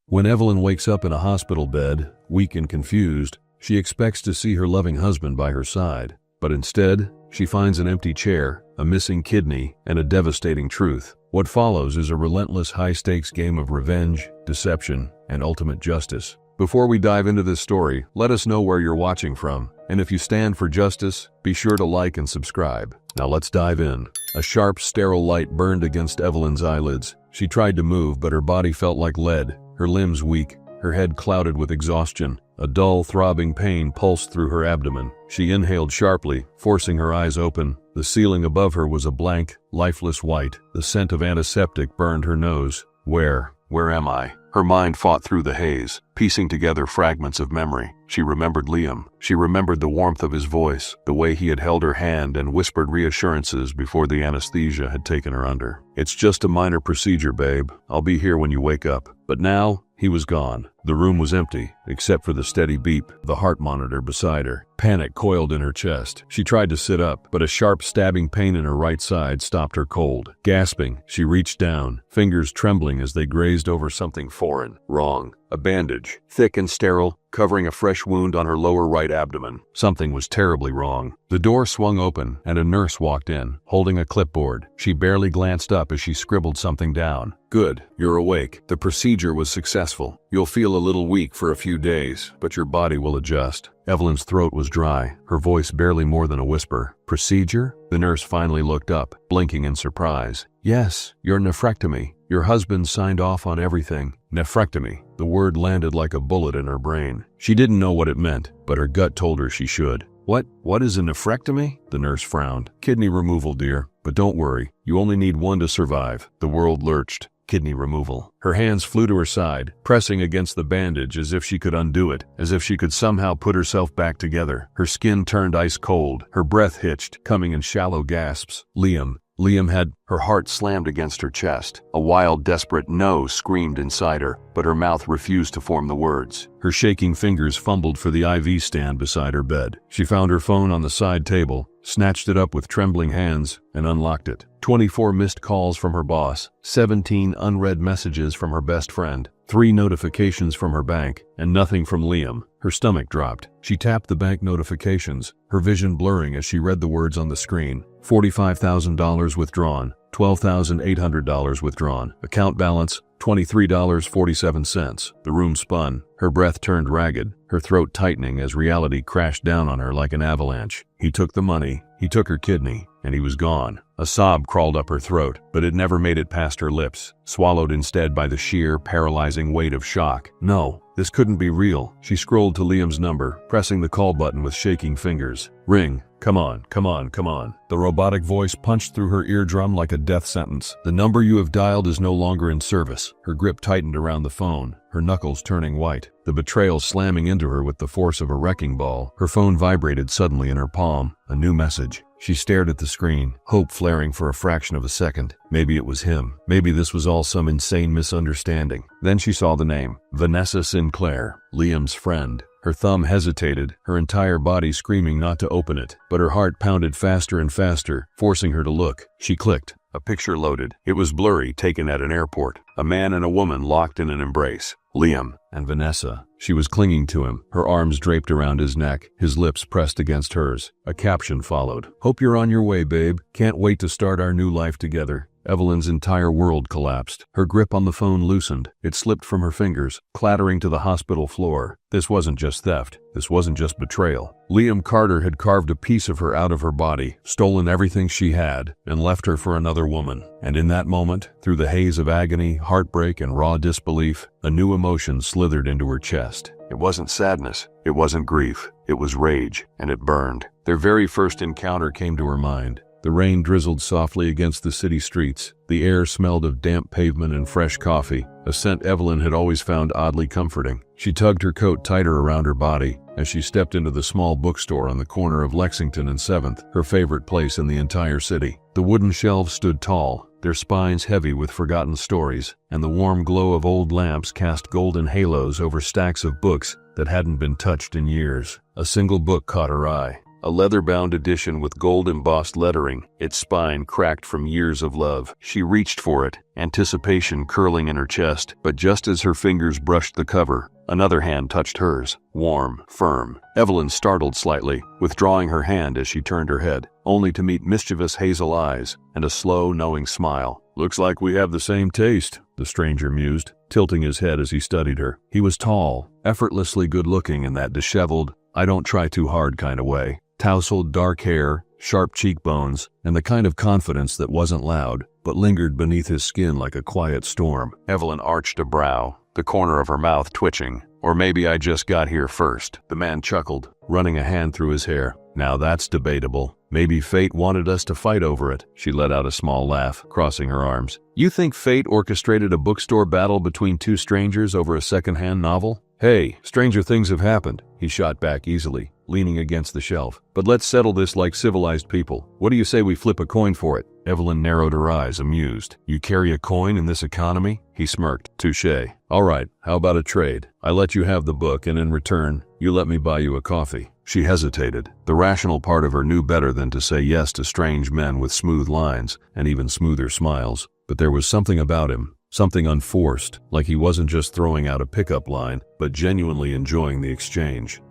When Evelyn wakes up in a hospital bed, weak and confused, she expects to see her loving husband by her side. But instead, she finds an empty chair, a missing kidney, and a devastating truth. What follows is a relentless high-stakes game of revenge, deception, and ultimate justice. Before we dive into this story, let us know where you're watching from. And if you stand for justice, be sure to like and subscribe. Now let's dive in. A sharp, sterile light burned against Evelyn's eyelids. She tried to move, but her body felt like lead, her limbs weak, her head clouded with exhaustion. A dull, throbbing pain pulsed through her abdomen. She inhaled sharply, forcing her eyes open. The ceiling above her was a blank, lifeless white. The scent of antiseptic burned her nose. Where am I? Her mind fought through the haze, piecing together fragments of memory. She remembered Liam. She remembered the warmth of his voice, the way he had held her hand and whispered reassurances before the anesthesia had taken her under. "It's just a minor procedure, babe. I'll be here when you wake up." But now, he was gone. The room was empty, except for the steady beep, the heart monitor beside her. Panic coiled in her chest. She tried to sit up, but a sharp stabbing pain in her right side stopped her cold. Gasping, she reached down, fingers trembling as they grazed over something foreign. Wrong. A bandage, thick and sterile, covering a fresh wound on her lower right abdomen. Something was terribly wrong. The door swung open, and a nurse walked in, holding a clipboard. She barely glanced up as she scribbled something down. "Good, you're awake. The procedure was successful. You'll feel a little weak for a few days, but your body will adjust." Evelyn's throat was dry, her voice barely more than a whisper. "Procedure?" The nurse finally looked up, blinking in surprise. "Yes, your nephrectomy. Your husband signed off on everything." Nephrectomy. The word landed like a bullet in her brain. She didn't know what it meant, but her gut told her she should. What is a nephrectomy?" The nurse frowned. "Kidney removal, dear. But don't worry, you only need one to survive." The world lurched. Kidney removal. Her hands flew to her side, pressing against the bandage as if she could undo it, as if she could somehow put herself back together. Her skin turned ice cold, her breath hitched, coming in shallow gasps. Liam had... Her heart slammed against her chest. A wild, desperate no screamed inside her, but her mouth refused to form the words. Her shaking fingers fumbled for the IV stand beside her bed. She found her phone on the side table, snatched it up with trembling hands, and unlocked it. 24 missed calls from her boss, 17 unread messages from her best friend, 3 notifications from her bank, and nothing from Liam. Her stomach dropped. She tapped the bank notifications, her vision blurring as she read the words on the screen. $45,000 withdrawn, $12,800 withdrawn. Account balance, $23.47. The room spun. Her breath turned ragged, her throat tightening as reality crashed down on her like an avalanche. He took the money, he took her kidney, and he was gone. A sob crawled up her throat, but it never made it past her lips, swallowed instead by the sheer, paralyzing weight of shock. No, this couldn't be real. She scrolled to Liam's number, pressing the call button with shaking fingers. "Ring. Come on, come on, come on." The robotic voice punched through her eardrum like a death sentence. "The number you have dialed is no longer in service." Her grip tightened around the phone, her knuckles turning white, the betrayal slamming into her with the force of a wrecking ball. Her phone vibrated suddenly in her palm, a new message. She stared at the screen, hope flaring for a fraction of a second. Maybe it was him. Maybe this was all some insane misunderstanding. Then she saw the name. Vanessa Sinclair, Liam's friend. Her thumb hesitated, her entire body screaming not to open it, but her heart pounded faster and faster, forcing her to look. She clicked. A picture loaded. It was blurry, taken at an airport. A man and a woman locked in an embrace. Liam and Vanessa. She was clinging to him, her arms draped around his neck, his lips pressed against hers. A caption followed. "Hope you're on your way, babe. Can't wait to start our new life together." Evelyn's entire world collapsed. Her grip on the phone loosened. It slipped from her fingers, clattering to the hospital floor. This wasn't just theft. This wasn't just betrayal. Liam Carter had carved a piece of her out of her body, stolen everything she had, and left her for another woman. And in that moment, through the haze of agony, heartbreak, and raw disbelief, a new emotion slithered into her chest. It wasn't sadness. It wasn't grief. It was rage, and it burned. Their very first encounter came to her mind. The rain drizzled softly against the city streets. The air smelled of damp pavement and fresh coffee, a scent Evelyn had always found oddly comforting. She tugged her coat tighter around her body as she stepped into the small bookstore on the corner of Lexington and 7th, her favorite place in the entire city. The wooden shelves stood tall, their spines heavy with forgotten stories, and the warm glow of old lamps cast golden halos over stacks of books that hadn't been touched in years. A single book caught her eye. a leather-bound edition with gold-embossed lettering, its spine cracked from years of love. She reached for it, anticipation curling in her chest, but just as her fingers brushed the cover, another hand touched hers, warm, firm. Evelyn startled slightly, withdrawing her hand as she turned her head, only to meet mischievous hazel eyes and a slow, knowing smile. "Looks like we have the same taste," the stranger mused, tilting his head as he studied her. He was tall, effortlessly good-looking in that disheveled, I-don't-try-too-hard kind of way. Tousled dark hair, sharp cheekbones, and the kind of confidence that wasn't loud, but lingered beneath his skin like a quiet storm. Evelyn arched a brow, the corner of her mouth twitching. "Or maybe I just got here first." The man chuckled, running a hand through his hair. "Now that's debatable. Maybe fate wanted us to fight over it." She let out a small laugh, crossing her arms. "You think fate orchestrated a bookstore battle between two strangers over a second-hand novel?" "Hey, stranger things have happened," he shot back easily, leaning against the shelf. "But let's settle this like civilized people. What do you say we flip a coin for it?" Evelyn narrowed her eyes, amused. "You carry a coin in this economy?" He smirked. "Touché. All right, how about a trade? I let you have the book, and in return, you let me buy you a coffee." She hesitated. The rational part of her knew better than to say yes to strange men with smooth lines and even smoother smiles. But there was something about him, something unforced, like he wasn't just throwing out a pickup line, but genuinely enjoying the exchange.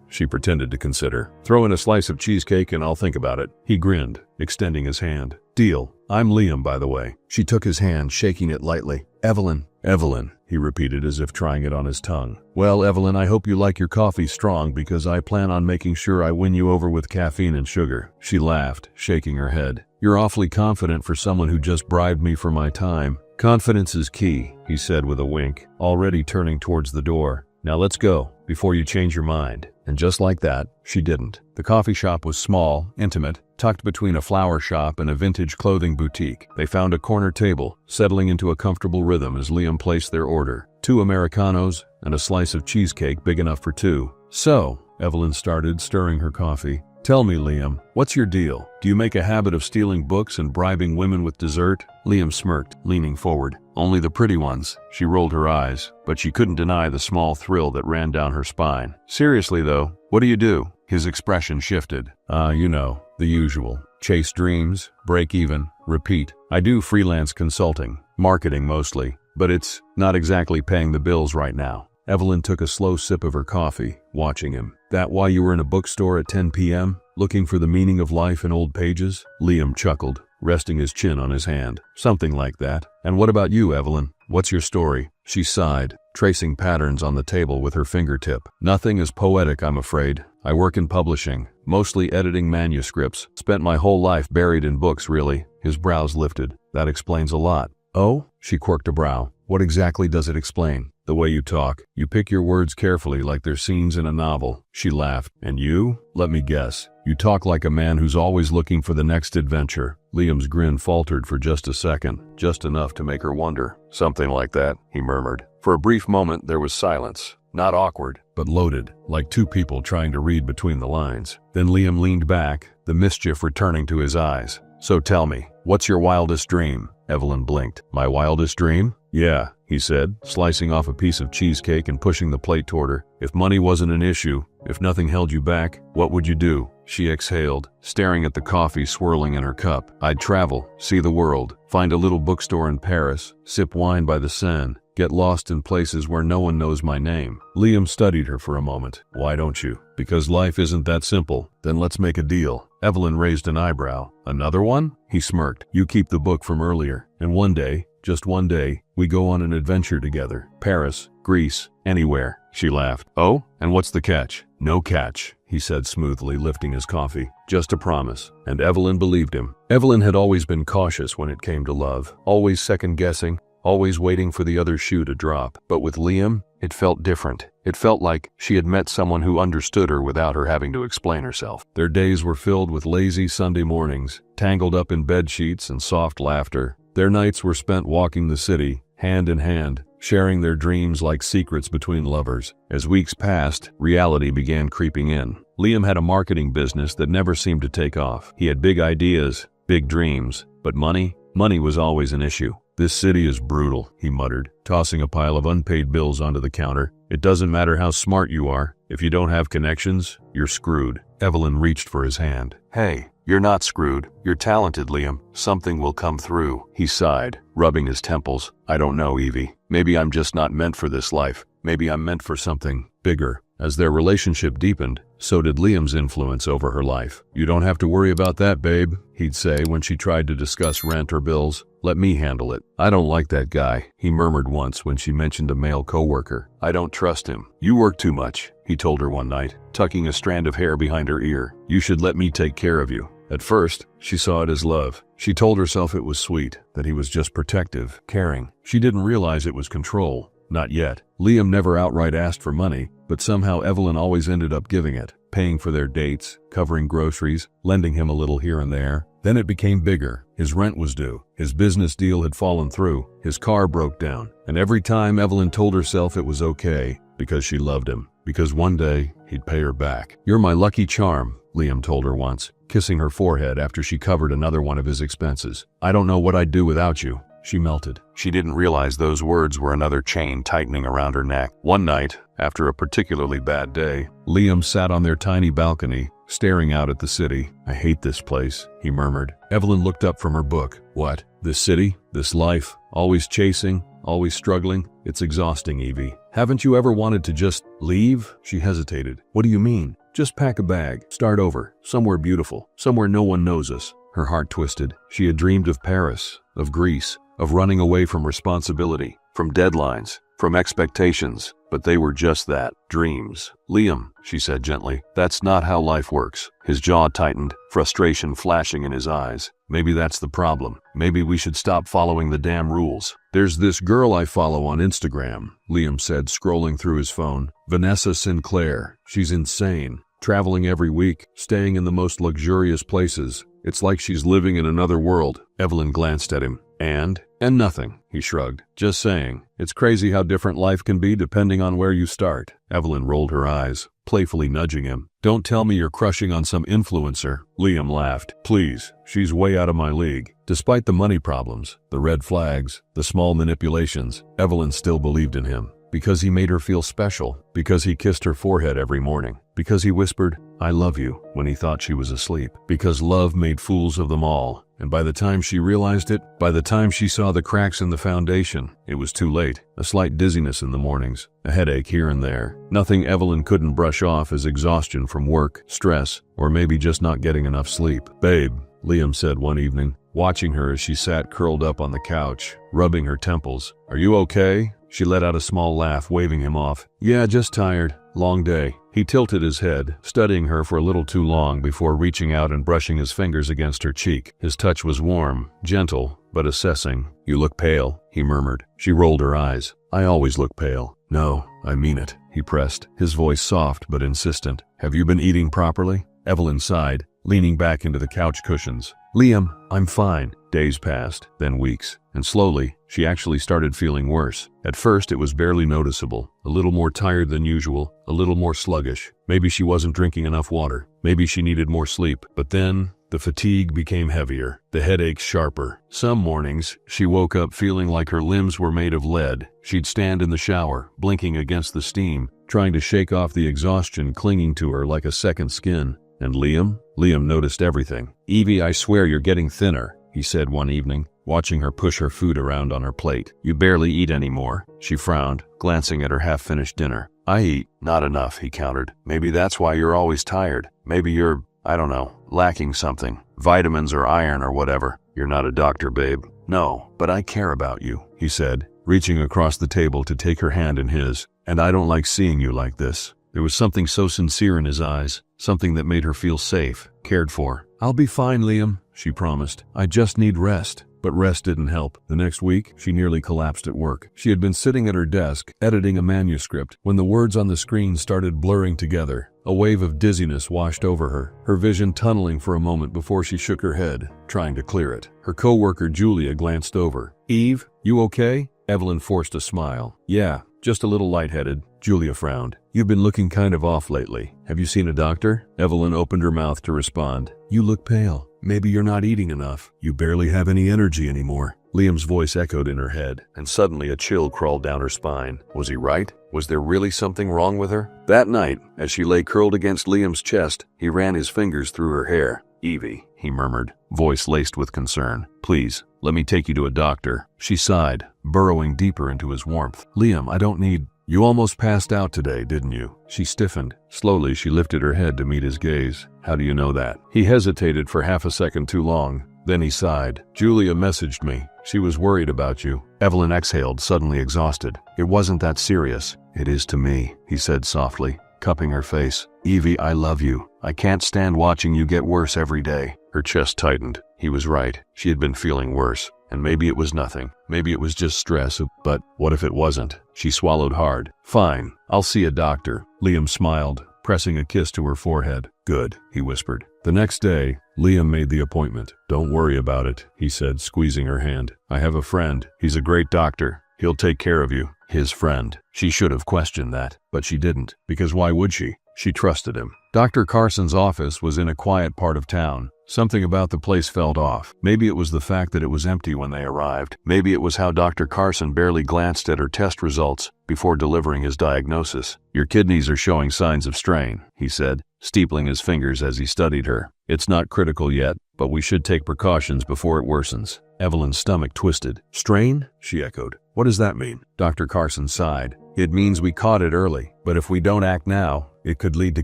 She pretended to consider. "Throw in a slice of cheesecake and I'll think about it." He grinned, extending his hand. "Deal. I'm Liam, by the way." She took his hand, shaking it lightly. "Evelyn." "Evelyn," he repeated as if trying it on his tongue. "Well, Evelyn, I hope you like your coffee strong because I plan on making sure I win you over with caffeine and sugar." She laughed, shaking her head. "You're awfully confident for someone who just bribed me for my time." "Confidence is key," he said with a wink, already turning towards the door. "Now let's go, before you change your mind." And just like that, she didn't. The coffee shop was small, intimate, tucked between a flower shop and a vintage clothing boutique. They found a corner table, settling into a comfortable rhythm as Liam placed their order. 2 Americanos and a slice of cheesecake big enough for 2. "So," Evelyn started, stirring her coffee. "Tell me, Liam, what's your deal? Do you make a habit of stealing books and bribing women with dessert?" Liam smirked, leaning forward. "Only the pretty ones." She rolled her eyes, but she couldn't deny the small thrill that ran down her spine. "Seriously though, what do you do?" His expression shifted. You know, the usual. Chase dreams, break even, repeat. I do freelance consulting, marketing mostly, but it's not exactly paying the bills right now." Evelyn took a slow sip of her coffee, watching him. "That why you were in a bookstore at 10 p.m., looking for the meaning of life in old pages?" Liam chuckled, resting his chin on his hand. "Something like that. And what about you, Evelyn? What's your story?" She sighed, tracing patterns on the table with her fingertip. "Nothing as poetic, I'm afraid. I work in publishing, mostly editing manuscripts. Spent my whole life buried in books, really." His brows lifted. "That explains a lot." "Oh?" She quirked a brow. "What exactly does it explain?" "The way you talk. You pick your words carefully like they're scenes in a novel." She laughed. "And you? Let me guess. You talk like a man who's always looking for the next adventure." Liam's grin faltered for just a second, just enough to make her wonder. "Something like that," he murmured. For a brief moment there was silence. Not awkward, but loaded, like two people trying to read between the lines. Then Liam leaned back, the mischief returning to his eyes. "So tell me, what's your wildest dream?" Evelyn blinked. "My wildest dream?" "Yeah," he said, slicing off a piece of cheesecake and pushing the plate toward her. "If money wasn't an issue, if nothing held you back, what would you do?" She exhaled, staring at the coffee swirling in her cup. "I'd travel, see the world, find a little bookstore in Paris, sip wine by the Seine, get lost in places where no one knows my name." Liam studied her for a moment. "Why don't you?" "Because life isn't that simple." "Then let's make a deal." Evelyn raised an eyebrow. "Another one?" He smirked. "You keep the book from earlier, and one day, just one day, we go on an adventure together. Paris, Greece, anywhere." She laughed. "Oh? And what's the catch?" "No catch," he said smoothly, lifting his coffee. "Just a promise." And Evelyn believed him. Evelyn had always been cautious when it came to love, always second-guessing, always waiting for the other shoe to drop. But with Liam, it felt different. It felt like she had met someone who understood her without her having to explain herself. Their days were filled with lazy Sunday mornings, tangled up in bed sheets and soft laughter. Their nights were spent walking the city, hand in hand, sharing their dreams like secrets between lovers. As weeks passed, reality began creeping in. Liam had a marketing business that never seemed to take off. He had big ideas, big dreams, but money was always an issue. "This city is brutal," he muttered, tossing a pile of unpaid bills onto the counter. "It doesn't matter how smart you are. If you don't have connections, you're screwed." Evelyn reached for his hand. Hey, you're not screwed. You're talented, Liam. Something will come through. He sighed, rubbing his temples. I don't know, Evie. Maybe I'm just not meant for this life. Maybe I'm meant for something bigger. As their relationship deepened, so did Liam's influence over her life. You don't have to worry about that, babe, he'd say when she tried to discuss rent or bills. Let me handle it. I don't like that guy, he murmured once when she mentioned a male coworker. I don't trust him. You work too much, he told her one night, tucking a strand of hair behind her ear. You should let me take care of you. At first, she saw it as love. She told herself it was sweet, that he was just protective, caring. She didn't realize it was control. Not yet. Liam never outright asked for money, but somehow Evelyn always ended up giving it, paying for their dates, covering groceries, lending him a little here and there. Then it became bigger. His rent was due. His business deal had fallen through. His car broke down. And every time Evelyn told herself it was okay, because she loved him, because one day he'd pay her back. You're my lucky charm, Liam told her once, kissing her forehead after she covered another one of his expenses. I don't know what I'd do without you. She melted. She didn't realize those words were another chain tightening around her neck. One night, after a particularly bad day, Liam sat on their tiny balcony, staring out at the city. I hate this place, he murmured. Evelyn looked up from her book. What? This city? This life? Always chasing? Always struggling? It's exhausting, Evie. Haven't you ever wanted to just leave? She hesitated. What do you mean? Just pack a bag. Start over. Somewhere beautiful. Somewhere no one knows us. Her heart twisted. She had dreamed of Paris, of Greece, of running away from responsibility, from deadlines, from expectations, but they were just that, dreams. Liam, she said gently, that's not how life works. His jaw tightened, frustration flashing in his eyes. Maybe that's the problem. Maybe we should stop following the damn rules. There's this girl I follow on Instagram, Liam said, scrolling through his phone. Vanessa Sinclair. She's insane. Traveling every week, staying in the most luxurious places. It's like she's living in another world. Evelyn glanced at him. And nothing, he shrugged. Just saying. It's crazy how different life can be depending on where you start. Evelyn rolled her eyes, playfully nudging him. Don't tell me you're crushing on some influencer. Liam laughed. Please, she's way out of my league. Despite the money problems, the red flags, the small manipulations, Evelyn still believed in him. Because he made her feel special. Because he kissed her forehead every morning. Because he whispered, I love you, when he thought she was asleep. Because love made fools of them all. And by the time she realized it, by the time she saw the cracks in the foundation, it was too late. A slight dizziness in the mornings, a headache here and there. Nothing Evelyn couldn't brush off as exhaustion from work, stress, or maybe just not getting enough sleep. Babe, Liam said one evening, watching her as she sat curled up on the couch, rubbing her temples. Are you okay? She let out a small laugh, waving him off. Yeah, just tired. Long day. He tilted his head, studying her for a little too long before reaching out and brushing his fingers against her cheek. His touch was warm, gentle, but assessing. You look pale, he murmured. She rolled her eyes. I always look pale. No, I mean it, he pressed, his voice soft but insistent. Have you been eating properly? Evelyn sighed, leaning back into the couch cushions. Liam, I'm fine. Days passed, then weeks, and slowly, she actually started feeling worse. At first, it was barely noticeable, a little more tired than usual, a little more sluggish. Maybe she wasn't drinking enough water. Maybe she needed more sleep. But then, the fatigue became heavier, the headaches sharper. Some mornings, she woke up feeling like her limbs were made of lead. She'd stand in the shower, blinking against the steam, trying to shake off the exhaustion clinging to her like a second skin. And Liam? Liam noticed everything. Evie, I swear you're getting thinner, he said one evening, watching her push her food around on her plate. You barely eat anymore. She frowned, glancing at her half-finished dinner. I eat. Not enough, he countered. Maybe that's why you're always tired. Maybe you're, I don't know, lacking something. Vitamins or iron or whatever. You're not a doctor, babe. No, but I care about you, he said, reaching across the table to take her hand in his. And I don't like seeing you like this. There was something so sincere in his eyes, something that made her feel safe, cared for. I'll be fine, Liam, she promised. I just need rest. But rest didn't help. The next week, she nearly collapsed at work. She had been sitting at her desk, editing a manuscript, when the words on the screen started blurring together. A wave of dizziness washed over her, her vision tunneling for a moment before she shook her head, trying to clear it. Her coworker Julia glanced over. Eve, you okay? Evelyn forced a smile. Yeah, just a little lightheaded. Julia frowned. You've been looking kind of off lately. Have you seen a doctor? Evelyn opened her mouth to respond. You look pale. Maybe you're not eating enough. You barely have any energy anymore. Liam's voice echoed in her head, and suddenly a chill crawled down her spine. Was he right? Was there really something wrong with her? That night, as she lay curled against Liam's chest, he ran his fingers through her hair. "Evie," he murmured, voice laced with concern. "Please, let me take you to a doctor." She sighed, burrowing deeper into his warmth. "Liam, I don't need—" "You almost passed out today, didn't you?" She stiffened. Slowly, she lifted her head to meet his gaze. "How do you know that?" He hesitated for half a second too long. Then he sighed. "Julia messaged me. She was worried about you." Evelyn exhaled, suddenly exhausted. "It wasn't that serious." "It is to me," he said softly, cupping her face. "Evie, I love you. I can't stand watching you get worse every day." Her chest tightened. He was right. She had been feeling worse. And maybe it was nothing. Maybe it was just stress. But what if it wasn't? She swallowed hard. "Fine. I'll see a doctor." Liam smiled, pressing a kiss to her forehead. "Good," he whispered. The next day, Liam made the appointment. "Don't worry about it," he said, squeezing her hand. "I have a friend. He's a great doctor. He'll take care of you." His friend. She should have questioned that, but she didn't, because why would she? She trusted him. Dr. Carson's office was in a quiet part of town. Something about the place felt off. Maybe it was the fact that it was empty when they arrived. Maybe it was how Dr. Carson barely glanced at her test results before delivering his diagnosis. "Your kidneys are showing signs of strain," he said, steepling his fingers as he studied her. "It's not critical yet, but we should take precautions before it worsens." Evelyn's stomach twisted. "Strain?" she echoed. "What does that mean?" Dr. Carson sighed. "It means we caught it early, but if we don't act now, it could lead to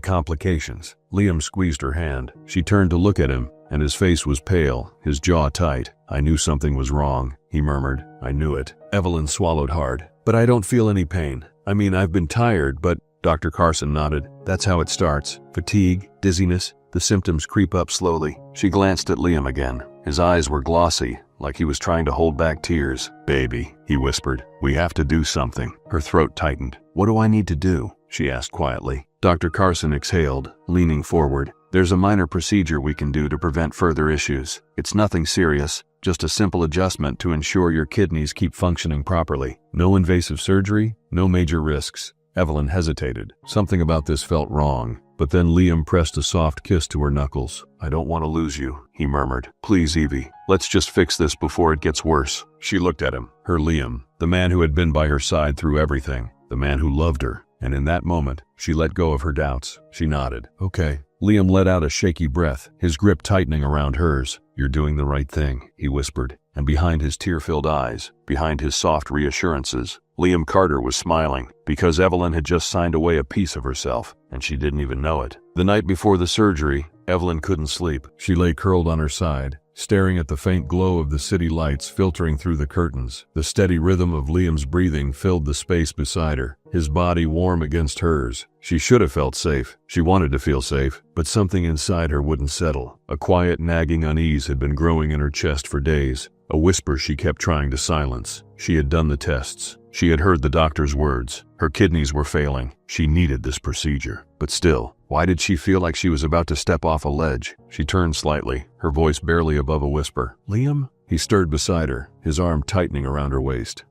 complications." Liam squeezed her hand. She turned to look at him, and his face was pale, his jaw tight. "I knew something was wrong," he murmured. "I knew it." Evelyn swallowed hard. "But I don't feel any pain. I mean, I've been tired, but—" Dr. Carson nodded. "That's how it starts. Fatigue, dizziness. The symptoms creep up slowly." She glanced at Liam again. His eyes were glossy, like he was trying to hold back tears. "Baby," he whispered, "we have to do something." Her throat tightened. "What do I need to do?" she asked quietly. Dr. Carson exhaled, leaning forward. "There's a minor procedure we can do to prevent further issues. It's nothing serious, just a simple adjustment to ensure your kidneys keep functioning properly. No invasive surgery, no major risks." Evelyn hesitated. Something about this felt wrong. But then Liam pressed a soft kiss to her knuckles. "I don't want to lose you," he murmured. "Please, Evie, let's just fix this before it gets worse." She looked at him. Her Liam, the man who had been by her side through everything, the man who loved her. And in that moment, she let go of her doubts. She nodded. "Okay." Liam let out a shaky breath, his grip tightening around hers. "You're doing the right thing," he whispered. And behind his tear-filled eyes, behind his soft reassurances, Liam Carter was smiling, because Evelyn had just signed away a piece of herself, and she didn't even know it. The night before the surgery, Evelyn couldn't sleep. She lay curled on her side, staring at the faint glow of the city lights filtering through the curtains. The steady rhythm of Liam's breathing filled the space beside her, his body warm against hers. She should have felt safe. She wanted to feel safe, but something inside her wouldn't settle. A quiet, nagging unease had been growing in her chest for days, a whisper she kept trying to silence. She had done the tests. She had heard the doctor's words. Her kidneys were failing. She needed this procedure. But still, why did she feel like she was about to step off a ledge? She turned slightly, her voice barely above a whisper. "Liam?" He stirred beside her, his arm tightening around her waist.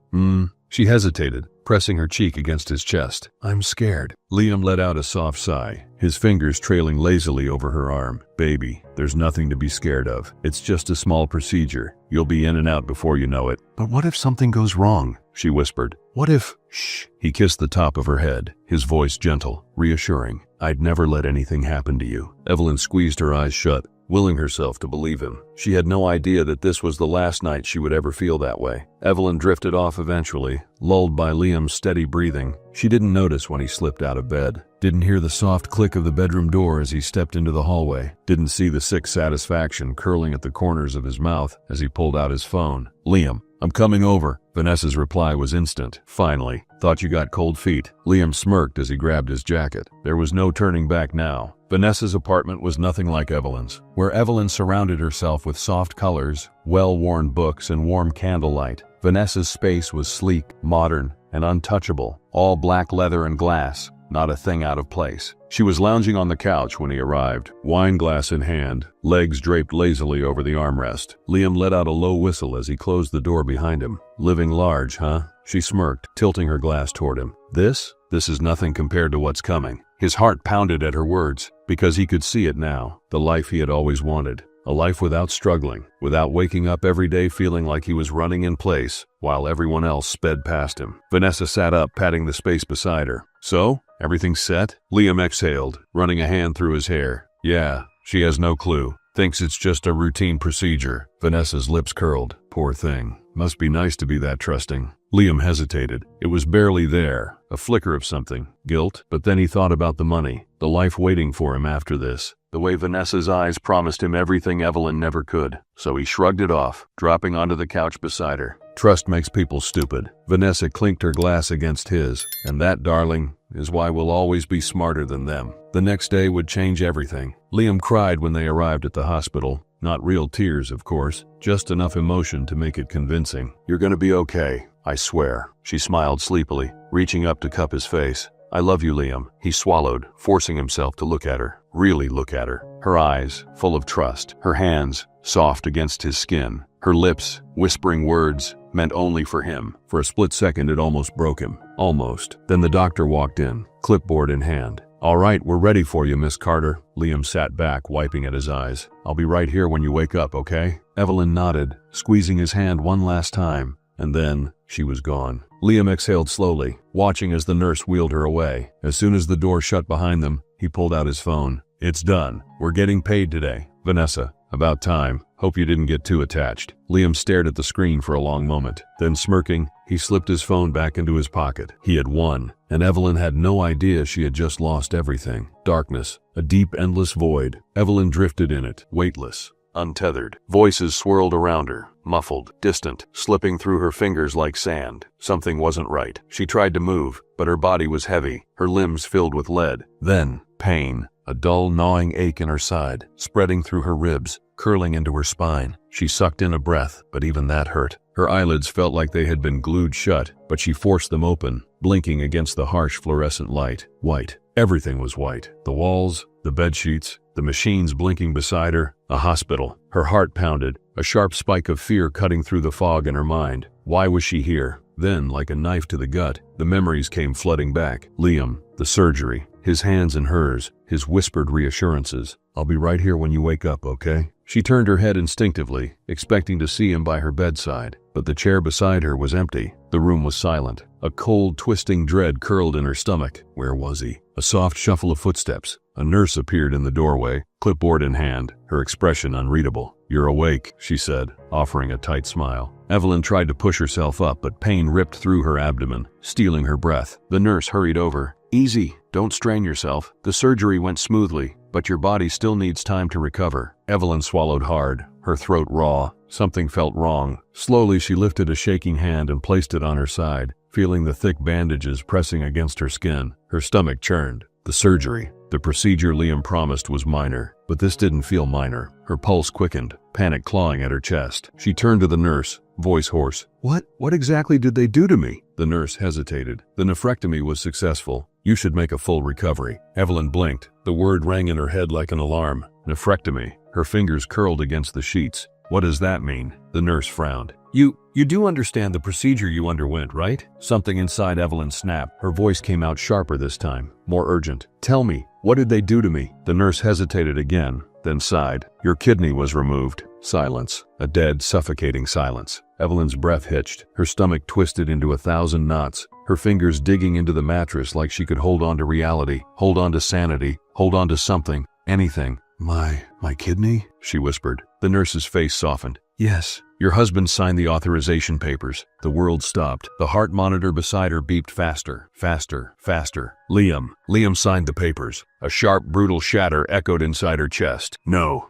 She hesitated, pressing her cheek against his chest. "I'm scared." Liam let out a soft sigh, his fingers trailing lazily over her arm. "Baby, there's nothing to be scared of. It's just a small procedure. You'll be in and out before you know it." "But what if something goes wrong?" she whispered. "What if—" "Shh." He kissed the top of her head, his voice gentle, reassuring. "I'd never let anything happen to you." Evelyn squeezed her eyes shut, willing herself to believe him. She had no idea that this was the last night she would ever feel that way. Evelyn drifted off eventually, lulled by Liam's steady breathing. She didn't notice when he slipped out of bed, didn't hear the soft click of the bedroom door as he stepped into the hallway, didn't see the sick satisfaction curling at the corners of his mouth as he pulled out his phone. "Liam, I'm coming over." Vanessa's reply was instant. "Finally. Thought you got cold feet." Liam smirked as he grabbed his jacket. There was no turning back now. Vanessa's apartment was nothing like Evelyn's. Where Evelyn surrounded herself with soft colors, well-worn books, and warm candlelight, Vanessa's space was sleek, modern, and untouchable. All black leather and glass, not a thing out of place. She was lounging on the couch when he arrived, wine glass in hand, legs draped lazily over the armrest. Liam let out a low whistle as he closed the door behind him. "Living large, huh?" She smirked, tilting her glass toward him. This is nothing compared to what's coming." His heart pounded at her words, because he could see it now, the life he had always wanted. A life without struggling, without waking up every day feeling like he was running in place, while everyone else sped past him. Vanessa sat up, patting the space beside her. So, everything set? Liam exhaled, running a hand through his hair. Yeah, she has no clue. Thinks it's just a routine procedure. Vanessa's lips curled. Poor thing. Must be nice to be that trusting. Liam hesitated. It was barely there. A flicker of something. Guilt. But then he thought about the money. The life waiting for him after this. The way Vanessa's eyes promised him everything Evelyn never could. So he shrugged it off, dropping onto the couch beside her. Trust makes people stupid. Vanessa clinked her glass against his. And that, darling, is why we'll always be smarter than them. The next day would change everything. Liam cried when they arrived at the hospital. Not real tears, of course, just enough emotion to make it convincing. You're gonna be okay, I swear. She smiled sleepily, reaching up to cup his face. I love you, Liam. He swallowed, forcing himself to look at her. Really look at her. Her eyes, full of trust. Her hands, soft against his skin. Her lips, whispering words, meant only for him. For a split second, it almost broke him. Almost. Then the doctor walked in, clipboard in hand. All right, we're ready for you, Miss Carter. Liam sat back, wiping at his eyes. I'll be right here when you wake up, okay? Evelyn nodded, squeezing his hand one last time, and then she was gone. Liam exhaled slowly, watching as the nurse wheeled her away. As soon as the door shut behind them, he pulled out his phone. It's done. We're getting paid today. Vanessa, about time. Hope you didn't get too attached. Liam stared at the screen for a long moment. Then smirking, he slipped his phone back into his pocket. He had won, and Evelyn had no idea she had just lost everything. Darkness, a deep, endless void. Evelyn drifted in it, weightless, untethered. Voices swirled around her, muffled, distant, slipping through her fingers like sand. Something wasn't right. She tried to move, but her body was heavy, her limbs filled with lead. Then, pain. A dull, gnawing ache in her side, spreading through her ribs, curling into her spine. She sucked in a breath, but even that hurt. Her eyelids felt like they had been glued shut, but she forced them open, blinking against the harsh fluorescent light. White. Everything was white. The walls, the bedsheets, the machines blinking beside her, a hospital. Her heart pounded, a sharp spike of fear cutting through the fog in her mind. Why was she here? Then, like a knife to the gut, the memories came flooding back. Liam, the surgery, his hands in hers, his whispered reassurances. I'll be right here when you wake up, okay? She turned her head instinctively, expecting to see him by her bedside, but the chair beside her was empty. The room was silent. A cold, twisting dread curled in her stomach. Where was he? A soft shuffle of footsteps. A nurse appeared in the doorway, clipboard in hand, her expression unreadable. You're awake, she said, offering a tight smile. Evelyn tried to push herself up, but pain ripped through her abdomen, stealing her breath. The nurse hurried over. Easy, don't strain yourself. The surgery went smoothly, but your body still needs time to recover. Evelyn swallowed hard, her throat raw. Something felt wrong. Slowly, she lifted a shaking hand and placed it on her side, feeling the thick bandages pressing against her skin. Her stomach churned. The surgery, the procedure Liam promised, was minor, but this didn't feel minor. Her pulse quickened, panic clawing at her chest. She turned to the nurse, voice hoarse. What exactly did they do to me? The nurse hesitated. The nephrectomy was successful. You should make a full recovery. Evelyn blinked. The word rang in her head like an alarm. Nephrectomy. Her fingers curled against the sheets. What does that mean? The nurse frowned. You do understand the procedure you underwent, right? Something inside Evelyn snapped. Her voice came out sharper this time, more urgent. Tell me, what did they do to me? The nurse hesitated again, then sighed. Your kidney was removed. Silence. A dead, suffocating silence. Evelyn's breath hitched. Her stomach twisted into 1,000 knots. Her fingers digging into the mattress like she could hold on to reality, hold on to sanity, hold on to something, anything. My kidney? She whispered. The nurse's face softened. Yes. Your husband signed the authorization papers. The world stopped. The heart monitor beside her beeped faster, faster, faster. Liam signed the papers. A sharp, brutal shatter echoed inside her chest. No.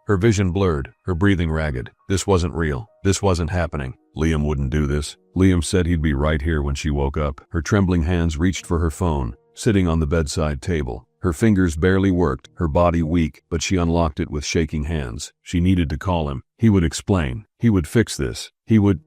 Her vision blurred, her breathing ragged. This wasn't real. This wasn't happening. Liam wouldn't do this. Liam said he'd be right here when she woke up. Her trembling hands reached for her phone, sitting on the bedside table. Her fingers barely worked, her body weak, but she unlocked it with shaking hands. She needed to call him. He would explain. He would fix this.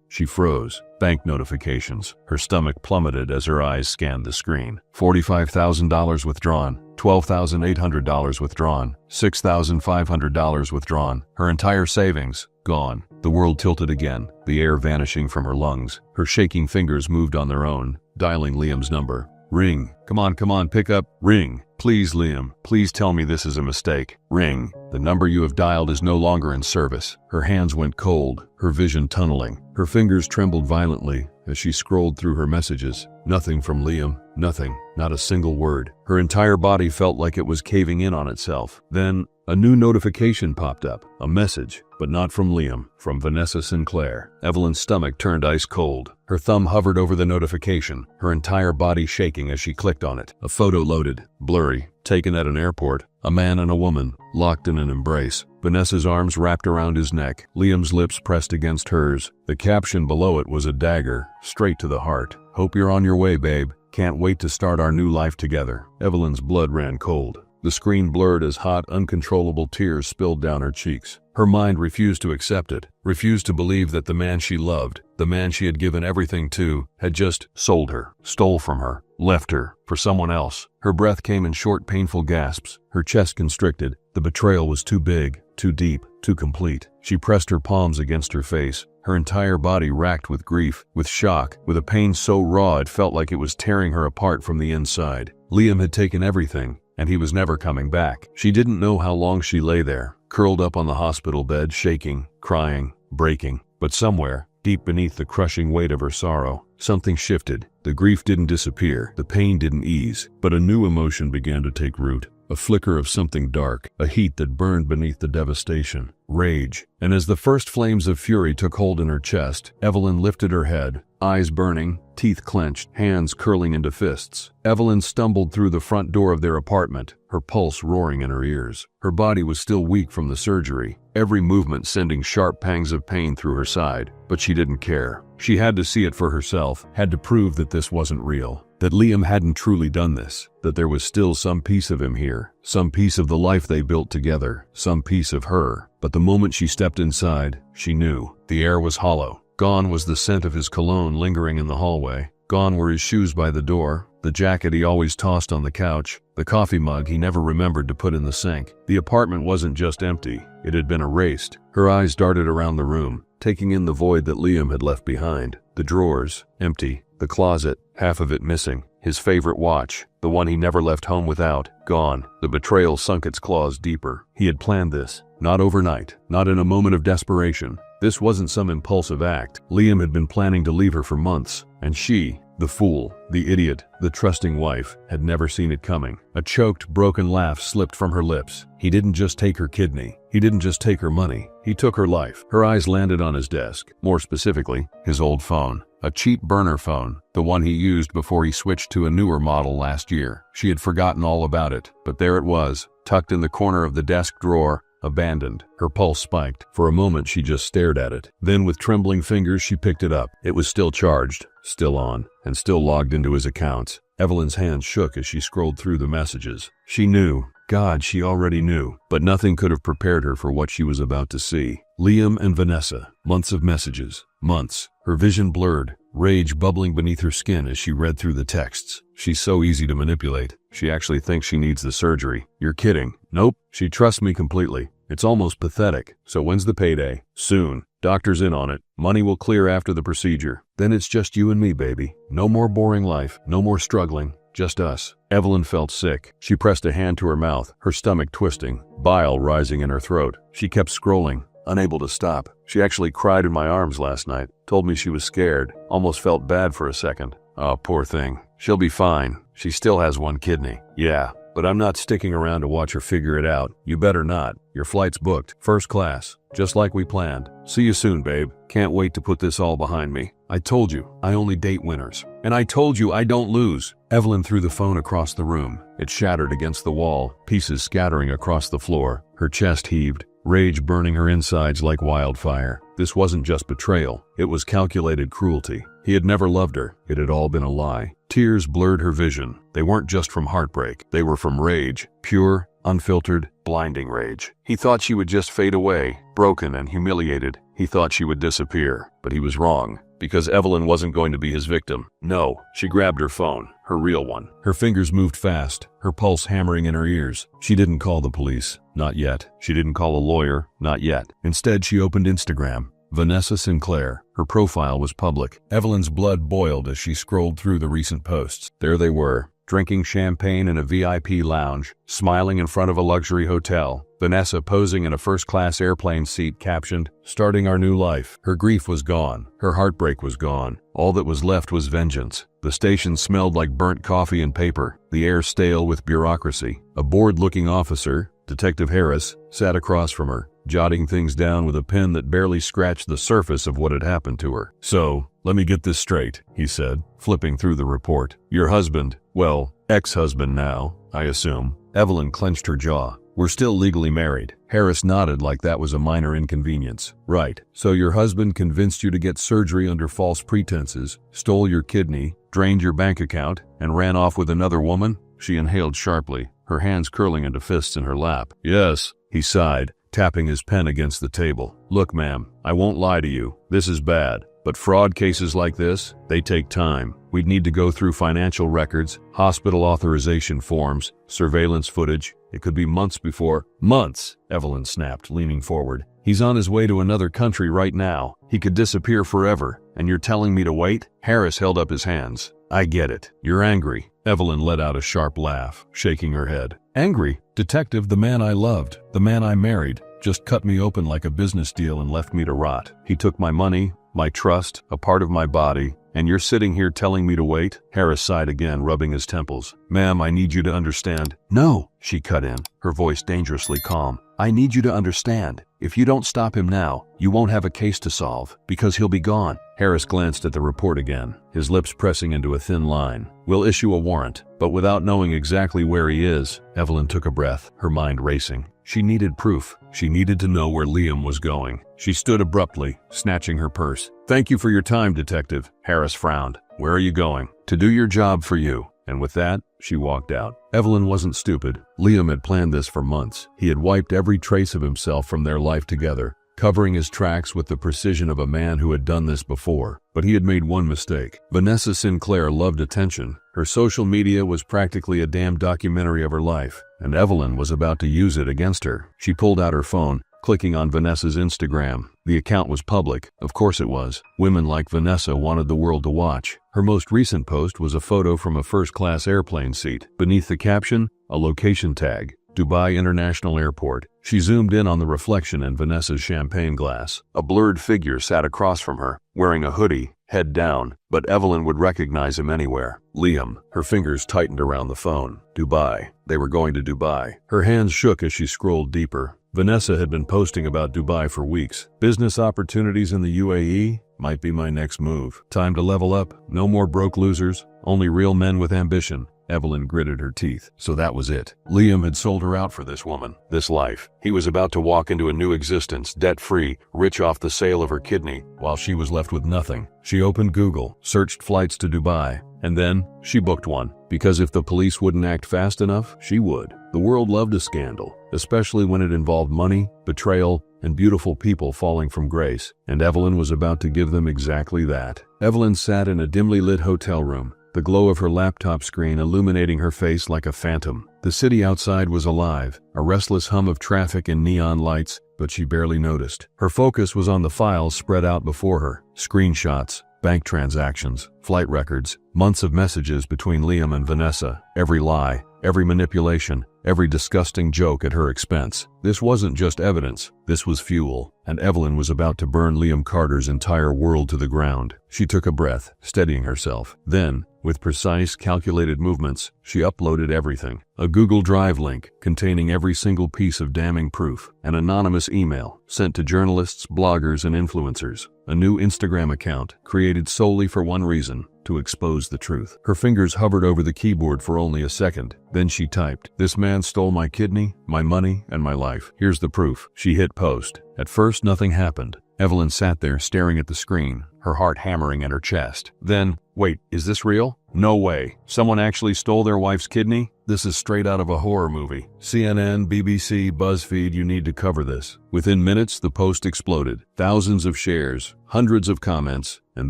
She froze. Bank notifications. Her stomach plummeted as her eyes scanned the screen. $45,000 withdrawn. $12,800 withdrawn. $6,500 withdrawn. Her entire savings gone. The world tilted again, the air vanishing from her lungs. Her shaking fingers moved on their own, dialing Liam's number. Ring. Come on, pick up. Ring. Please, Liam, please tell me this is a mistake. Ring. The number you have dialed is no longer in service. Her hands went cold, her vision tunneling. Her fingers trembled violently as she scrolled through her messages. Nothing from Liam, nothing, not a single word. Her entire body felt like it was caving in on itself. Then, a new notification popped up, a message, but not from Liam, from Vanessa Sinclair. Evelyn's stomach turned ice cold. Her thumb hovered over the notification, her entire body shaking as she clicked on it. A photo loaded, blurry, taken at an airport. A man and a woman, locked in an embrace. Vanessa's arms wrapped around his neck, Liam's lips pressed against hers. The caption below it was a dagger, straight to the heart. Hope you're on your way, babe. Can't wait to start our new life together. Evelyn's blood ran cold. The screen blurred as hot, uncontrollable tears spilled down her cheeks. Her mind refused to accept it, refused to believe that the man she loved, the man she had given everything to, had just sold her, stole from her, left her for someone else. Her breath came in short, painful gasps, her chest constricted. The betrayal was too big, too deep, too complete. She pressed her palms against her face, her entire body racked with grief, with shock, with a pain so raw it felt like it was tearing her apart from the inside. Liam had taken everything, and he was never coming back. She didn't know how long she lay there, curled up on the hospital bed, shaking, crying, breaking. But somewhere, deep beneath the crushing weight of her sorrow, something shifted. The grief didn't disappear, the pain didn't ease, but a new emotion began to take root. A flicker of something dark, a heat that burned beneath the devastation. Rage. And as the first flames of fury took hold in her chest, Evelyn lifted her head, eyes burning, teeth clenched, hands curling into fists. Evelyn stumbled through the front door of their apartment, her pulse roaring in her ears. Her body was still weak from the surgery, every movement sending sharp pangs of pain through her side. But she didn't care. She had to see it for herself, had to prove that this wasn't real, that Liam hadn't truly done this, that there was still some piece of him here, some piece of the life they built together, some piece of her. But the moment she stepped inside, she knew. The air was hollow. Gone was the scent of his cologne lingering in the hallway. Gone were his shoes by the door, the jacket he always tossed on the couch, the coffee mug he never remembered to put in the sink. The apartment wasn't just empty, it had been erased. Her eyes darted around the room, taking in the void that Liam had left behind. The drawers, empty. The closet, half of it missing. His favorite watch, the one he never left home without, gone. The betrayal sunk its claws deeper. He had planned this. Not overnight, not in a moment of desperation. This wasn't some impulsive act. Liam had been planning to leave her for months, and she, the fool, the idiot, the trusting wife, had never seen it coming. A choked, broken laugh slipped from her lips. He didn't just take her kidney. He didn't just take her money. He took her life. Her eyes landed on his desk, more specifically, his old phone. A cheap burner phone, the one he used before he switched to a newer model last year. She had forgotten all about it, but there it was, tucked in the corner of the desk drawer, abandoned. Her pulse spiked. For a moment she just stared at it. Then with trembling fingers she picked it up. It was still charged, still on, and still logged into his accounts. Evelyn's hands shook as she scrolled through the messages. She knew. God, she already knew. But nothing could have prepared her for what she was about to see. Liam and Vanessa. Months of messages. Months. Her vision blurred, rage bubbling beneath her skin as she read through the texts. She's so easy to manipulate. She actually thinks she needs the surgery. You're kidding. Nope. She trusts me completely. It's almost pathetic. So when's the payday? Soon. Doctor's in on it. Money will clear after the procedure. Then it's just you and me, baby. No more boring life. No more struggling. Just us. Evelyn felt sick. She pressed a hand to her mouth, her stomach twisting, bile rising in her throat. She kept scrolling, unable to stop. She actually cried in my arms last night, told me she was scared, almost felt bad for a second. Oh, poor thing. She'll be fine. She still has one kidney. Yeah, but I'm not sticking around to watch her figure it out. You better not. Your flight's booked. First class. Just like we planned. See you soon, babe. Can't wait to put this all behind me. I told you, I only date winners. And I told you I don't lose. Evelyn threw the phone across the room. It shattered against the wall, pieces scattering across the floor. Her chest heaved, rage burning her insides like wildfire. This wasn't just betrayal. It was calculated cruelty. He had never loved her. It had all been a lie. Tears blurred her vision. They weren't just from heartbreak. They were from rage. Pure, unfiltered, blinding rage. He thought she would just fade away, broken and humiliated. He thought she would disappear. But he was wrong. Because Evelyn wasn't going to be his victim. No, she grabbed her phone, her real one. Her fingers moved fast, her pulse hammering in her ears. She didn't call the police. Not yet. She didn't call a lawyer. Not yet. Instead, she opened Instagram. Vanessa Sinclair. Her profile was public. Evelyn's blood boiled as she scrolled through the recent posts. There they were, drinking champagne in a VIP lounge, smiling in front of a luxury hotel. Vanessa posing in a first-class airplane seat captioned, "Starting our new life." Her grief was gone. Her heartbreak was gone. All that was left was vengeance. The station smelled like burnt coffee and paper, the air stale with bureaucracy. A bored-looking officer, Detective Harris, sat across from her, jotting things down with a pen that barely scratched the surface of what had happened to her. "So, let me get this straight," he said, flipping through the report. "Your husband, well, ex-husband now, I assume." Evelyn clenched her jaw. "We're still legally married." Harris nodded like that was a minor inconvenience. "Right. So your husband convinced you to get surgery under false pretenses, stole your kidney, drained your bank account, and ran off with another woman?" She inhaled sharply, her hands curling into fists in her lap. "Yes," he sighed, tapping his pen against the table. "Look, ma'am, I won't lie to you. This is bad. But fraud cases like this, they take time. We'd need to go through financial records, hospital authorization forms, surveillance footage. It could be months before—" "Months," Evelyn snapped, leaning forward. "He's on his way to another country right now. He could disappear forever. And you're telling me to wait?" Harris held up his hands. "I get it. You're angry." Evelyn let out a sharp laugh, shaking her head. "Angry? Detective, the man I loved, the man I married, just cut me open like a business deal and left me to rot. He took my money, my trust, a part of my body, and you're sitting here telling me to wait?" Harris sighed again, rubbing his temples. "Ma'am, I need you to understand." "No," she cut in, her voice dangerously calm. "I need you to understand. If you don't stop him now, you won't have a case to solve, because he'll be gone." Harris glanced at the report again, his lips pressing into a thin line. "We'll issue a warrant, but without knowing exactly where he is." Evelyn took a breath, her mind racing. She needed proof. She needed to know where Liam was going. She stood abruptly, snatching her purse. "Thank you for your time, Detective." Harris frowned. "Where are you going?" "To do your job for you." And with that, she walked out. Evelyn wasn't stupid. Liam had planned this for months. He had wiped every trace of himself from their life together, covering his tracks with the precision of a man who had done this before. But he had made one mistake. Vanessa Sinclair loved attention. Her social media was practically a damn documentary of her life, and Evelyn was about to use it against her. She pulled out her phone, clicking on Vanessa's Instagram. The account was public. Of course it was. Women like Vanessa wanted the world to watch. Her most recent post was a photo from a first-class airplane seat. Beneath the caption, a location tag, Dubai International Airport. She zoomed in on the reflection in Vanessa's champagne glass. A blurred figure sat across from her, wearing a hoodie, head down, but Evelyn would recognize him anywhere. Liam. Her fingers tightened around the phone. Dubai. They were going to Dubai. Her hands shook as she scrolled deeper. Vanessa had been posting about Dubai for weeks. "Business opportunities in the UAE might be my next move. Time to level up. No more broke losers, only real men with ambition." Evelyn gritted her teeth. So that was it. Liam had sold her out for this woman, this life. He was about to walk into a new existence, debt-free, rich off the sale of her kidney, while she was left with nothing. She opened Google, searched flights to Dubai, and then she booked one. Because if the police wouldn't act fast enough, she would. The world loved a scandal, especially when it involved money, betrayal, and beautiful people falling from grace. And Evelyn was about to give them exactly that. Evelyn sat in a dimly lit hotel room, the glow of her laptop screen illuminating her face like a phantom. The city outside was alive, a restless hum of traffic and neon lights, but she barely noticed. Her focus was on the files spread out before her. Screenshots, bank transactions, flight records, months of messages between Liam and Vanessa, every lie, every manipulation, every disgusting joke at her expense. This wasn't just evidence, this was fuel, and Evelyn was about to burn Liam Carter's entire world to the ground. She took a breath, steadying herself. Then, with precise, calculated movements, she uploaded everything. A Google Drive link containing every single piece of damning proof. An anonymous email sent to journalists, bloggers, and influencers. A new Instagram account created solely for one reason: to expose the truth. Her fingers hovered over the keyboard for only a second. Then she typed, "This man stole my kidney, my money, and my life. Here's the proof." She hit post. At first, nothing happened. Evelyn sat there staring at the screen, her heart hammering at her chest. Then, wait, is this real? No way. Someone actually stole their wife's kidney? This is straight out of a horror movie. CNN, BBC, BuzzFeed, you need to cover this. Within minutes, the post exploded. Thousands of shares, hundreds of comments, and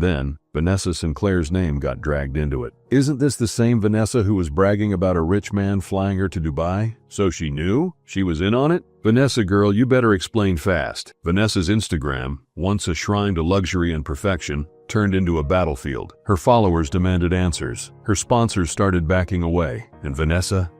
then Vanessa Sinclair's name got dragged into it. Isn't this the same Vanessa who was bragging about a rich man flying her to Dubai? So she knew? She was in on it? Vanessa girl, you better explain fast. Vanessa's Instagram, once a shrine to luxury and perfection, turned into a battlefield. Her followers demanded answers. Her sponsors started backing away. And Vanessa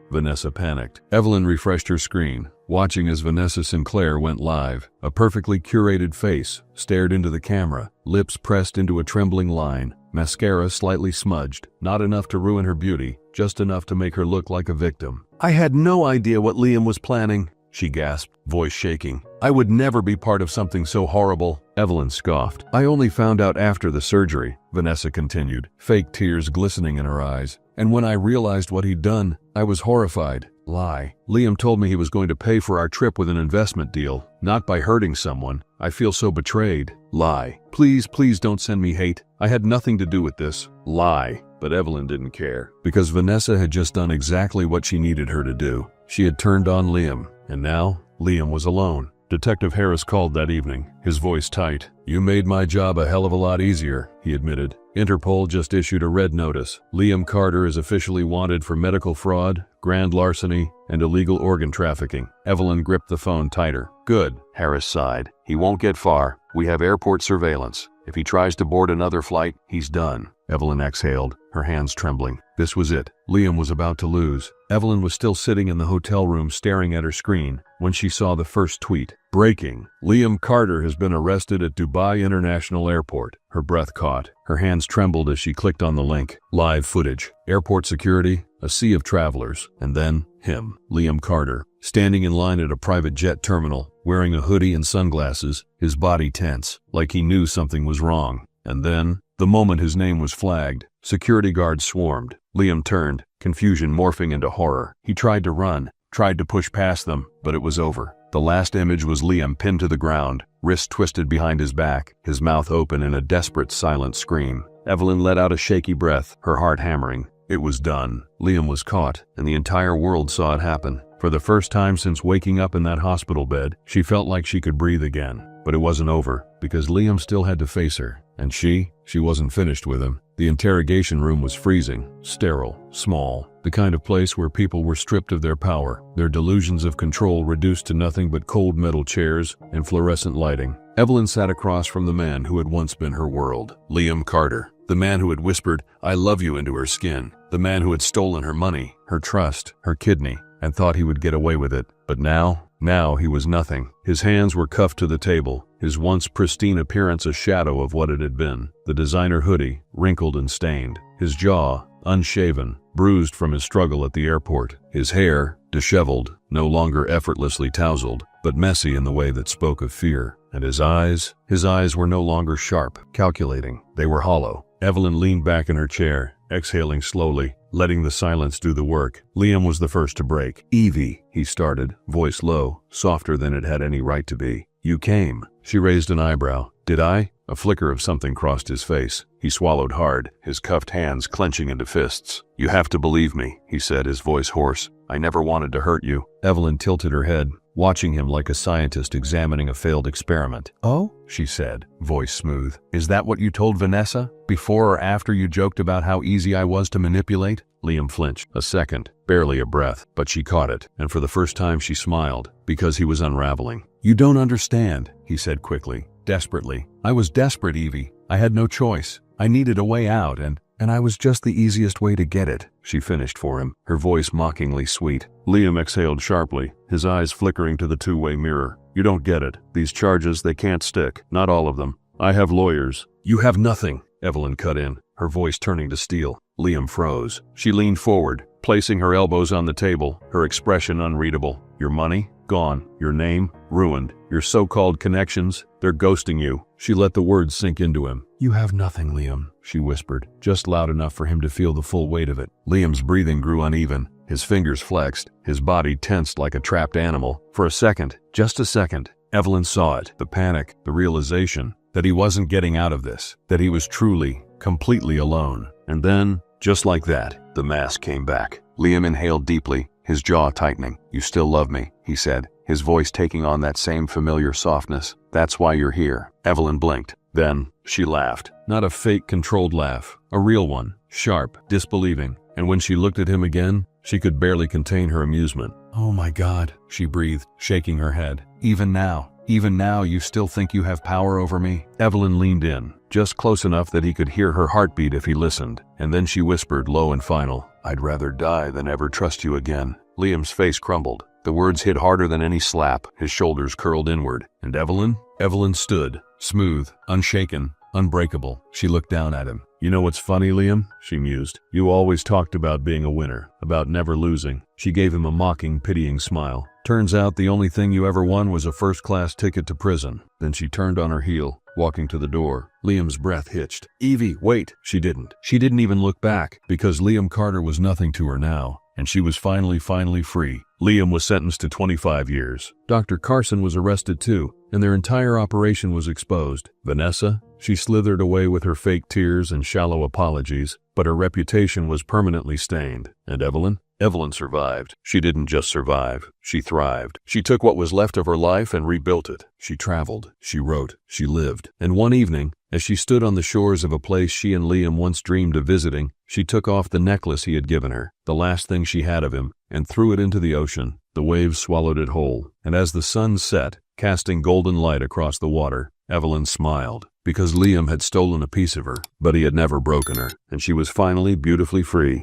panicked. Evelyn refreshed her screen, watching as Vanessa Sinclair went live. A perfectly curated face stared into the camera, lips pressed into a trembling line, mascara slightly smudged, not enough to ruin her beauty, just enough to make her look like a victim. "I had no idea what Liam was planning," she gasped, voice shaking. "I would never be part of something so horrible." Evelyn scoffed. "I only found out after the surgery," Vanessa continued, fake tears glistening in her eyes. "And when I realized what he'd done, I was horrified." Lie. "Liam told me he was going to pay for our trip with an investment deal, not by hurting someone. I feel so betrayed." Lie. "Please don't send me hate. I had nothing to do with this." Lie. But Evelyn didn't care, because Vanessa had just done exactly what she needed her to do. She had turned on Liam, and now Liam was alone. Detective Harris called that evening, his voice tight. "You made my job a hell of a lot easier," he admitted. "Interpol just issued a red notice. Liam Carter is officially wanted for medical fraud, grand larceny, and illegal organ trafficking." Evelyn gripped the phone tighter. "Good," Harris sighed. "He won't get far. We have airport surveillance. If he tries to board another flight, he's done." Evelyn exhaled, her hands trembling. This was it. Liam was about to lose. Evelyn was still sitting in the hotel room staring at her screen when she saw the first tweet. "Breaking. Liam Carter has been arrested at Dubai International Airport." Her breath caught. Her hands trembled as she clicked on the link. Live footage. Airport security, a sea of travelers, and then him, Liam Carter, standing in line at a private jet terminal, wearing a hoodie and sunglasses, his body tense, like he knew something was wrong. And then, the moment his name was flagged, security guards swarmed. Liam turned, confusion morphing into horror. He tried to run, tried to push past them, but it was over. The last image was Liam pinned to the ground, wrists twisted behind his back, his mouth open in a desperate, silent scream. Evelyn let out a shaky breath, her heart hammering. It was done. Liam was caught, and the entire world saw it happen. For the first time since waking up in that hospital bed, she felt like she could breathe again. But it wasn't over, because Liam still had to face her. And she wasn't finished with him. The interrogation room was freezing, sterile, small, the kind of place where people were stripped of their power, their delusions of control reduced to nothing but cold metal chairs and fluorescent lighting. Evelyn sat across from the man who had once been her world, Liam Carter, the man who had whispered, "I love you," into her skin, the man who had stolen her money, her trust, her kidney, and thought he would get away with it. But now he was nothing. His hands were cuffed to the table, his once pristine appearance a shadow of what it had been. The designer hoodie, wrinkled and stained. His jaw, unshaven, bruised from his struggle at the airport. His hair, disheveled, no longer effortlessly tousled, but messy in the way that spoke of fear. And his eyes were no longer sharp, calculating. They were hollow. Evelyn leaned back in her chair, exhaling slowly, letting the silence do the work. Liam was the first to break. "Evie," he started, voice low, softer than it had any right to be. "You came." She raised an eyebrow. "Did I?" A flicker of something crossed his face. He swallowed hard, his cuffed hands clenching into fists. "You have to believe me," he said, his voice hoarse. "I never wanted to hurt you." Evelyn tilted her head, watching him like a scientist examining a failed experiment. "Oh?" she said, voice smooth. "Is that what you told Vanessa? Before or after you joked about how easy I was to manipulate?" Liam flinched. A second, barely a breath, but she caught it, and for the first time she smiled, because he was unraveling. "You don't understand," he said quickly, desperately. "I was desperate, Evie. I had no choice. I needed a way out, and I was just the easiest way to get it," she finished for him, her voice mockingly sweet. Liam exhaled sharply, his eyes flickering to the two-way mirror. "You don't get it. These charges, they can't stick. Not all of them. I have lawyers." "You have nothing," Evelyn cut in, her voice turning to steel. Liam froze. She leaned forward, placing her elbows on the table, her expression unreadable. "Your money? Gone. Your name? Ruined. Your so-called connections? They're ghosting you." She let the words sink into him. "You have nothing, Liam," she whispered, just loud enough for him to feel the full weight of it. Liam's breathing grew uneven. His fingers flexed, his body tensed like a trapped animal. For a second, just a second, Evelyn saw it. The panic, the realization that he wasn't getting out of this, that he was truly, completely alone. And then, just like that, the mask came back. Liam inhaled deeply, his jaw tightening. "You still love me," he said, his voice taking on that same familiar softness. "That's why you're here." Evelyn blinked. Then, she laughed. Not a fake, controlled laugh. A real one. Sharp, disbelieving. And when she looked at him again, she could barely contain her amusement. "Oh my God," she breathed, shaking her head. Even now you still think you have power over me?" Evelyn leaned in, just close enough that he could hear her heartbeat if he listened, and then she whispered low and final, "I'd rather die than ever trust you again." Liam's face crumbled. The words hit harder than any slap. His shoulders curled inward. And Evelyn? Evelyn stood, smooth, unshaken, unbreakable. She looked down at him. "You know what's funny, Liam?" she mused. "You always talked about being a winner, about never losing." She gave him a mocking, pitying smile. "Turns out the only thing you ever won was a first-class ticket to prison." Then she turned on her heel, walking to the door. Liam's breath hitched. "Evie, wait!" She didn't. She didn't even look back, because Liam Carter was nothing to her now, and she was finally free. Liam was sentenced to 25 years. Dr. Carson was arrested too, and their entire operation was exposed. Vanessa? She slithered away with her fake tears and shallow apologies, but her reputation was permanently stained. And Evelyn? Evelyn survived. She didn't just survive. She thrived. She took what was left of her life and rebuilt it. She traveled. She wrote. She lived. And one evening, as she stood on the shores of a place she and Liam once dreamed of visiting, she took off the necklace he had given her, the last thing she had of him, and threw it into the ocean. The waves swallowed it whole. And as the sun set, casting golden light across the water, Evelyn smiled. Because Liam had stolen a piece of her, but he had never broken her, and she was finally beautifully free.